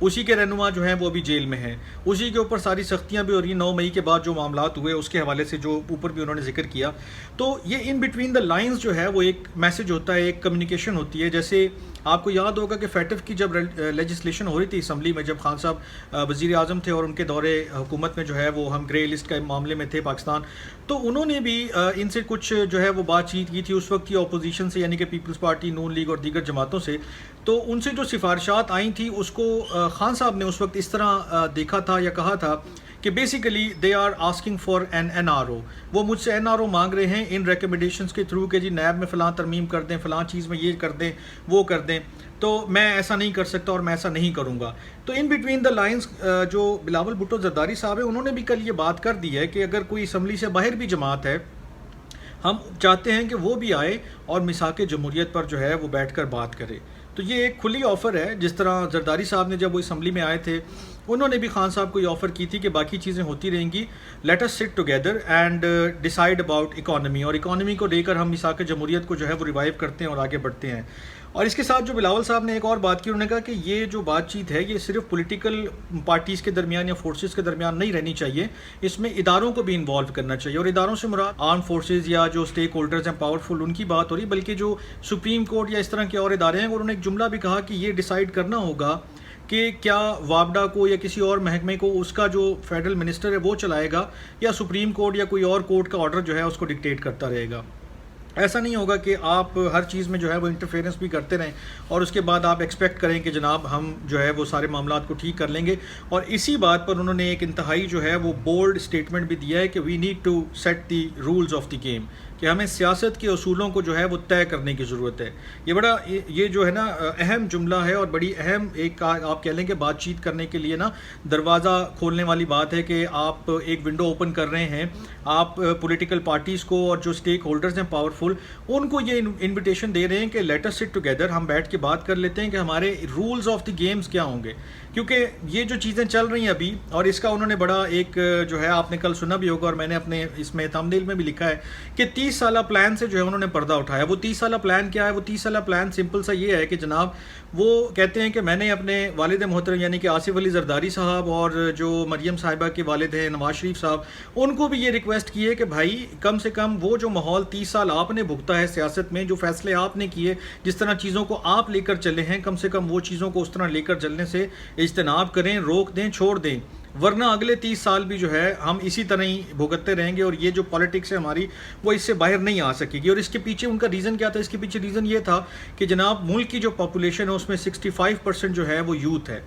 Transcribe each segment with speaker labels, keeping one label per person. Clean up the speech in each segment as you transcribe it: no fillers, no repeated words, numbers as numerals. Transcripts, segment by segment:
Speaker 1: اسی کے رہنما جو ہیں وہ ابھی جیل میں ہیں، اسی کے اوپر ساری سختیاں بھی ہو رہی ہیں 9 مئی کے بعد جو معاملات ہوئے اس کے حوالے سے جو اوپر بھی انہوں نے ذکر کیا. تو یہ ان بٹوین دا لائنز جو ہے وہ ایک میسج ہوتا ہے، ایک کمیونیکیشن ہوتی ہے. جیسے آپ کو یاد ہوگا کہ فیٹف کی جب لیجسلیشن ہو رہی تھی اسمبلی میں، جب خان صاحب وزیر اعظم تھے اور ان کے دور حکومت میں جو ہے وہ ہم گرے لسٹ کے معاملے میں تھے پاکستان، تو انہوں نے بھی ان سے کچھ جو ہے وہ بات چیت کی تھی اس وقت کی اپوزیشن سے، یعنی کہ پیپلز پارٹی، نون لیگ اور دیگر جماعتوں سے. تو ان سے جو سفارشات آئی تھیں اس کو خان صاحب نے اس وقت اس طرح دیکھا تھا یا کہا تھا کہ basically they are asking for N R O, وہ مجھ سے این آر او مانگ رہے ہیں ان ریکمنڈیشنز کے تھرو کہ جی نیب میں فلاں ترمیم کر دیں، فلاں چیز میں یہ کر دیں، وہ کر دیں. تو میں ایسا نہیں کر سکتا اور میں ایسا نہیں کروں گا. تو ان بٹوین دا لائنز جو بلاول بھٹو زرداری صاحب ہیں انہوں نے بھی کل یہ بات کر دی ہے کہ اگر کوئی اسمبلی سے باہر بھی جماعت ہے، ہم چاہتے ہیں کہ وہ بھی آئے اور میثاق جمہوریت پر جو ہے وہ بیٹھ کر بات کرے. تو یہ ایک کھلی آفر ہے. جس طرح زرداری صاحب نے جب وہ اسمبلی میں آئے تھے انہوں نے بھی خان صاحب کو یہ آفر کی تھی کہ باقی چیزیں ہوتی رہیں گی، let us sit together and decide about economy, اور اکانومی کو لے کر ہم میثاق جمہوریت کو جو ہے وہ ریوائیو کرتے ہیں اور آگے بڑھتے ہیں. اور اس کے ساتھ جو بلاول صاحب نے ایک اور بات کی، انہوں نے کہا کہ یہ جو بات چیت ہے یہ صرف پولیٹیکل پارٹیز کے درمیان یا فورسز کے درمیان نہیں رہنی چاہیے، اس میں اداروں کو بھی انوالو کرنا چاہیے. اور اداروں سے مراد آرم فورسز یا جو اسٹیک ہولڈرز ہیں پاورفل ان کی بات ہو رہی، بلکہ جو سپریم کورٹ یا اس طرح کے اور ادارے ہیں. اور انہوں نے ایک جملہ بھی کہا کہ یہ ڈیسائیڈ کرنا ہوگا کہ کیا وابڈا کو یا کسی اور محکمے کو اس کا جو فیڈرل منسٹر ہے وہ چلائے گا، یا سپریم کورٹ یا کوئی اور کورٹ کا آرڈر جو ہے اس کو ڈکٹیٹ کرتا رہے گا. ایسا نہیں ہوگا کہ آپ ہر چیز میں جو ہے وہ انٹرفیئرنس بھی کرتے رہیں اور اس کے بعد آپ ایکسپیکٹ کریں کہ جناب ہم جو ہے وہ سارے معاملات کو ٹھیک کر لیں گے. اور اسی بات پر انہوں نے ایک انتہائی جو ہے وہ بولڈ اسٹیٹمنٹ بھی دیا ہے کہ we need to set the rules of the game, کہ ہمیں سیاست کے اصولوں کو جو ہے وہ طے کرنے کی ضرورت ہے. یہ جو ہے نا اہم جملہ ہے اور بڑی اہم ایک آپ کہہ لیں کہ بات چیت کرنے کے لیے نا دروازہ کھولنے والی بات ہے کہ آپ ایک ونڈو اوپن کر رہے ہیں. آپ پولیٹیکل پارٹیز کو اور جو اسٹیک ہولڈرز ہیں پاورفل ان کو یہ انویٹیشن دے رہے ہیں کہ لیٹ اس سٹ ٹوگیدر، ہم بیٹھ کے بات کر لیتے ہیں کہ ہمارے رولز آف دی گیمز کیا ہوں گے. کیونکہ یہ جو چیزیں چل رہی ہیں ابھی، اور اس کا انہوں نے بڑا ایک جو ہے آپ نے کل سنا بھی ہوگا اور میں نے اپنے اس میں تھمبنیل میں بھی لکھا ہے کہ 30 سالہ پلان سے جو ہے انہوں نے پردہ اٹھایا. وہ 30 سالہ پلان کیا ہے؟ وہ 30 سالہ پلان سمپل سا یہ ہے کہ جناب وہ کہتے ہیں کہ میں نے اپنے والد محترم یعنی کہ آصف علی زرداری صاحب اور جو مریم صاحبہ کے والد ہیں نواز شریف صاحب، ان کو بھی یہ ریکویسٹ کی ہے کہ بھائی کم سے کم وہ جو ماحول 30 سال آپ نے بھگتا ہے سیاست میں، جو فیصلے آپ نے کیے، جس طرح چیزوں کو آپ لے کر چلے ہیں، کم سے کم وہ چیزوں کو اس طرح لے کر چلنے سے اجتناب کریں، روک دیں، چھوڑ دیں. ورنہ اگلے 30 سال بھی جو ہے ہم اسی طرح ہی بھگتتے رہیں گے اور یہ جو پالیٹکس ہے ہماری وہ اس سے باہر نہیں آ سکے گی. اور اس کے پیچھے ان کا ریزن کیا تھا؟ اس کے پیچھے ریزن یہ تھا کہ جناب ملک کی جو پاپولیشن ہے اس میں 65% جو ہے وہ یوتھ ہے،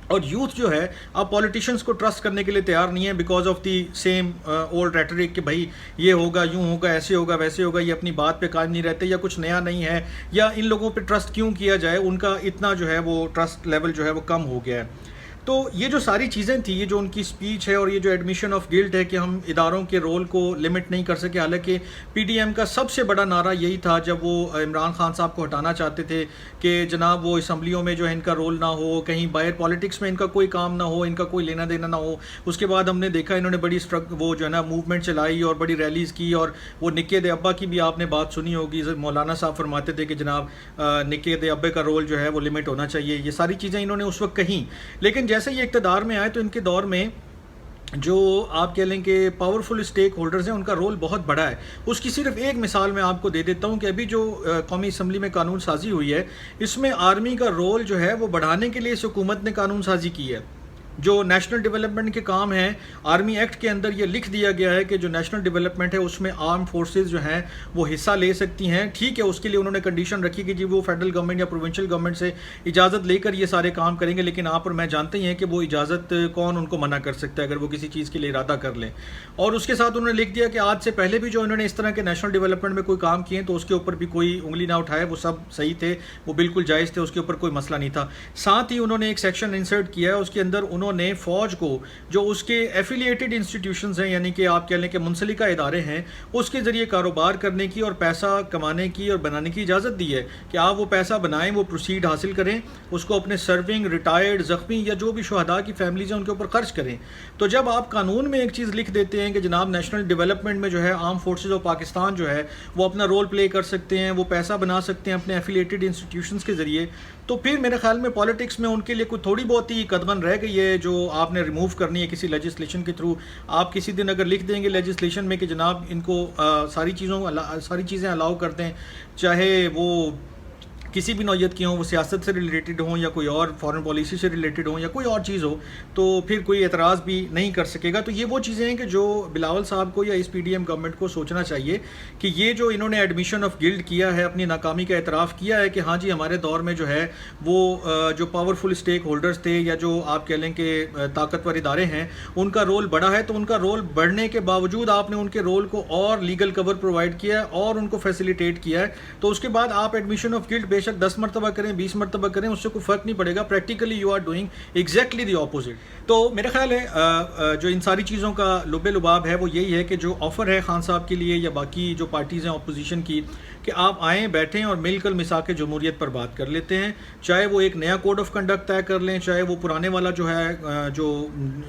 Speaker 1: اور یوتھ جو ہے اب پولیٹیشینز کو ٹرسٹ کرنے کے لیے تیار نہیں ہے because of the same old rhetoric کہ بھائی یہ ہوگا، یوں ہوگا، ایسے ہوگا، ویسے ہوگا. یہ اپنی بات پہ قائم نہیں رہتے یا کچھ نیا نہیں ہے، یا ان لوگوں پہ ٹرسٹ کیوں کیا جائے، ان کا اتنا جو ہے وہ ٹرسٹ لیول جو ہے وہ کم ہو گیا ہے. تو یہ جو ساری چیزیں تھیں، یہ جو ان کی سپیچ ہے اور یہ جو ایڈمیشن آف گلٹ ہے کہ ہم اداروں کے رول کو لمٹ نہیں کر سکے، حالانکہ پی ڈی ایم کا سب سے بڑا نعرہ یہی تھا جب وہ عمران خان صاحب کو ہٹانا چاہتے تھے کہ جناب وہ اسمبلیوں میں جو ہے ان کا رول نہ ہو، کہیں باہر پالیٹکس میں ان کا کوئی کام نہ ہو، ان کا کوئی لینا دینا نہ ہو. اس کے بعد ہم نے دیکھا انہوں نے بڑی وہ جو ہے نا موومنٹ چلائی اور بڑی ریلیز کی، اور وہ نکے دے ابا کی بھی آپ نے بات سنی ہوگی، مولانا صاحب فرماتے تھے کہ جناب نکے دے ابے کا رول جو ہے وہ لمٹ ہونا چاہیے. یہ ساری چیزیں انہوں نے اس وقت کہیں، لیکن جیسے یہ اقتدار میں آئے تو ان کے دور میں جو آپ کہہ لیں کہ پاورفل اسٹیک ہولڈرز ہیں ان کا رول بہت بڑا ہے. اس کی صرف ایک مثال میں آپ کو دے دیتا ہوں کہ ابھی جو قومی اسمبلی میں قانون سازی ہوئی ہے اس میں آرمی کا رول جو ہے وہ بڑھانے کے لیے اس حکومت نے قانون سازی کی ہے. جو نیشنل ڈیولپمنٹ کے کام ہیں آرمی ایکٹ کے اندر یہ لکھ دیا گیا ہے کہ جو نیشنل ڈیولپمنٹ ہے اس میں آرم فورسز جو ہیں وہ حصہ لے سکتی ہیں. ٹھیک ہے، اس کے لیے انہوں نے کنڈیشن رکھی کہ جی وہ فیڈرل گورنمنٹ یا پروونشل گورنمنٹ سے اجازت لے کر یہ سارے کام کریں گے، لیکن آپ اور میں جانتے ہی ہیں کہ وہ اجازت کون ان کو منع کر سکتا ہے اگر وہ کسی چیز کے لیے ارادہ کر لیں. اور اس کے ساتھ انہوں نے لکھ دیا کہ آج سے پہلے بھی جو انہوں نے اس طرح کے نیشنل ڈیولپمنٹ میں کوئی کام کیے تو اس کے اوپر بھی کوئی انگلی نہ اٹھائے، وہ سب صحیح تھے، وہ بالکل جائز تھے، اس کے اوپر کوئی مسئلہ نہیں تھا. ساتھ ہی انہوں نے ایک سیکشن انسرٹ کیا ہے، اس کے اندر انہوں انہوں نے فوج کو جو اس کے ایفیلیٹڈ انسٹیٹیوشنز ہیں، یعنی کہ آپ کہہ لیں کہ منسلکہ ادارے ہیں، اس کے ذریعے کاروبار کرنے کی اور پیسہ کمانے کی اور بنانے کی اجازت دی ہے کہ آپ وہ پیسہ بنائیں، وہ پروسیڈ حاصل کریں، اس کو اپنے سرونگ، ریٹائرڈ، زخمی یا جو بھی شہداء کی فیملیز ہیں ان کے اوپر خرچ کریں۔ تو جب آپ قانون میں ایک چیز لکھ دیتے ہیں کہ جناب نیشنل ڈیولپمنٹ میں جو ہے آرم فورسز آف پاکستان جو ہے وہ اپنا رول پلے کر سکتے ہیں، وہ پیسہ بنا سکتے ہیں اپنے ایفیلیٹڈ انسٹیٹیوشنز کے ذریعے، تو پھر میرے خیال میں پالیٹکس میں ان کے لیے کوئی تھوڑی بہت ہی قدغن رہ گئی ہے جو آپ نے ریموو کرنی ہے کسی لیجسلیشن کے تھرو۔ آپ کسی دن اگر لکھ دیں گے لیجسلیشن میں کہ جناب ان کو ساری چیزیں الاؤ کر دیں، چاہے وہ کسی بھی نوعیت کی ہوں، وہ سیاست سے ریلیٹڈ ہوں یا کوئی اور فارن پالیسی سے ریلیٹڈ ہوں یا کوئی اور چیز ہو، تو پھر کوئی اعتراض بھی نہیں کر سکے گا۔ تو یہ وہ چیزیں ہیں کہ جو بلاول صاحب کو یا اس پی ڈی ایم گورنمنٹ کو سوچنا چاہیے کہ یہ جو انہوں نے ایڈمیشن آف گلڈ کیا ہے، اپنی ناکامی کا اعتراف کیا ہے کہ ہاں جی ہمارے دور میں جو ہے وہ جو پاورفل اسٹیک ہولڈرز تھے یا جو آپ کہہ لیں کہ طاقتور ادارے ہیں ان کا رول بڑا ہے، تو ان کا رول بڑھنے کے باوجود آپ نے ان کے رول کو اور لیگل کور پرووائڈ کیا ہے اور ان کو فیسیلیٹیٹ کیا ہے، تو اس کے بعد آپ ایڈمیشن آف گلڈ بے شک 10 مرتبہ کریں، 20 مرتبہ کریں، اس سے کوئی فرق نہیں پڑے گا۔ Practically you are doing exactly the opposite. تو میرا خیال ہے جو ان ساری چیزوں کا لب لباب ہے وہ یہی ہے کہ جو آفر ہے خان صاحب کے لیے یا باقی جو پارٹیز ہیں اپوزیشن کی، کہ آپ آئیں، بیٹھیں اور مل کر میثاق جمہوریت پر بات کر لیتے ہیں، چاہے وہ ایک نیا کوڈ آف کنڈکٹ طے کر لیں، چاہے وہ پرانے والا جو ہے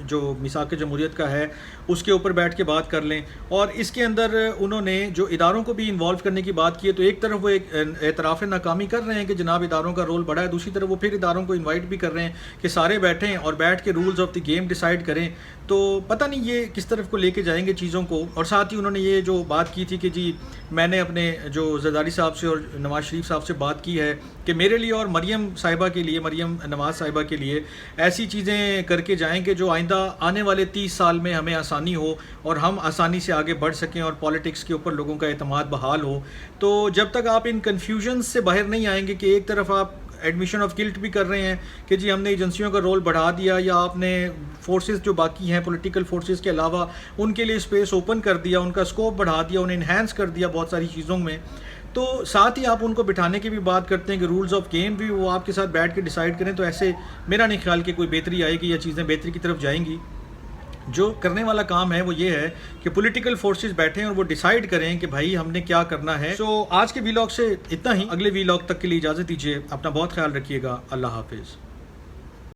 Speaker 1: جو میثاق جمہوریت کا ہے اس کے اوپر بیٹھ کے بات کر لیں۔ اور اس کے اندر انہوں نے جو اداروں کو بھی انوالو کرنے کی بات کی ہے، تو ایک طرف وہ ایک اعتراف ناکامی کر رہے ہیں کہ جناب اداروں کا رول بڑا ہے، دوسری طرف وہ پھر اداروں کو انوائٹ بھی کر رہے ہیں کہ سارے بیٹھیں اور بیٹھ کے rules of the game decide کریں۔ تو پتہ نہیں یہ کس طرف کو لے کے جائیں گے چیزوں کو۔ اور ساتھ ہی انہوں نے یہ جو بات کی تھی کہ جی میں نے اپنے جو زرداری صاحب سے اور نواز شریف صاحب سے بات کی ہے کہ میرے لیے اور مریم صاحبہ کے لیے، مریم نواز صاحبہ کے لیے ایسی چیزیں کر کے جائیں کہ جو آئندہ آنے والے 30 سال میں ہمیں آسانی ہو اور ہم آسانی سے آگے بڑھ سکیں اور پالیٹکس کے اوپر لوگوں کا اعتماد بحال ہو۔ تو جب تک آپ ان کنفیوژنز سے باہر نہیں آئیں گے کہ ایک طرف آپ ایڈمیشن آف گلٹ بھی کر رہے ہیں کہ جی ہم نے ایجنسیوں کا رول بڑھا دیا، یا آپ نے فورسز جو باقی ہیں پولیٹیکل فورسز کے علاوہ ان کے لیے اسپیس اوپن کر دیا، ان کا اسکوپ بڑھا دیا، انہیں انہینس کر دیا بہت ساری چیزوں میں، تو ساتھ ہی آپ ان کو بٹھانے کی بھی بات کرتے ہیں کہ رولز آف گیم بھی وہ آپ کے ساتھ بیٹھ کے ڈیسائیڈ کریں، تو ایسے میرا نہیں خیال کہ کوئی بہتری آئے گی یا چیزیں بہتری کی طرف جائیں گی۔ جو کرنے والا کام ہے وہ یہ ہے کہ پولیٹیکل فورسز بیٹھیں اور وہ ڈیسائیڈ کریں کہ بھائی ہم نے کیا کرنا ہے۔ آج کے ویلاگ سے اتنا ہی، اگلے ویلاگ تک کے لیے اجازت دیجیے، اپنا بہت خیال رکھیے گا، اللہ حافظ۔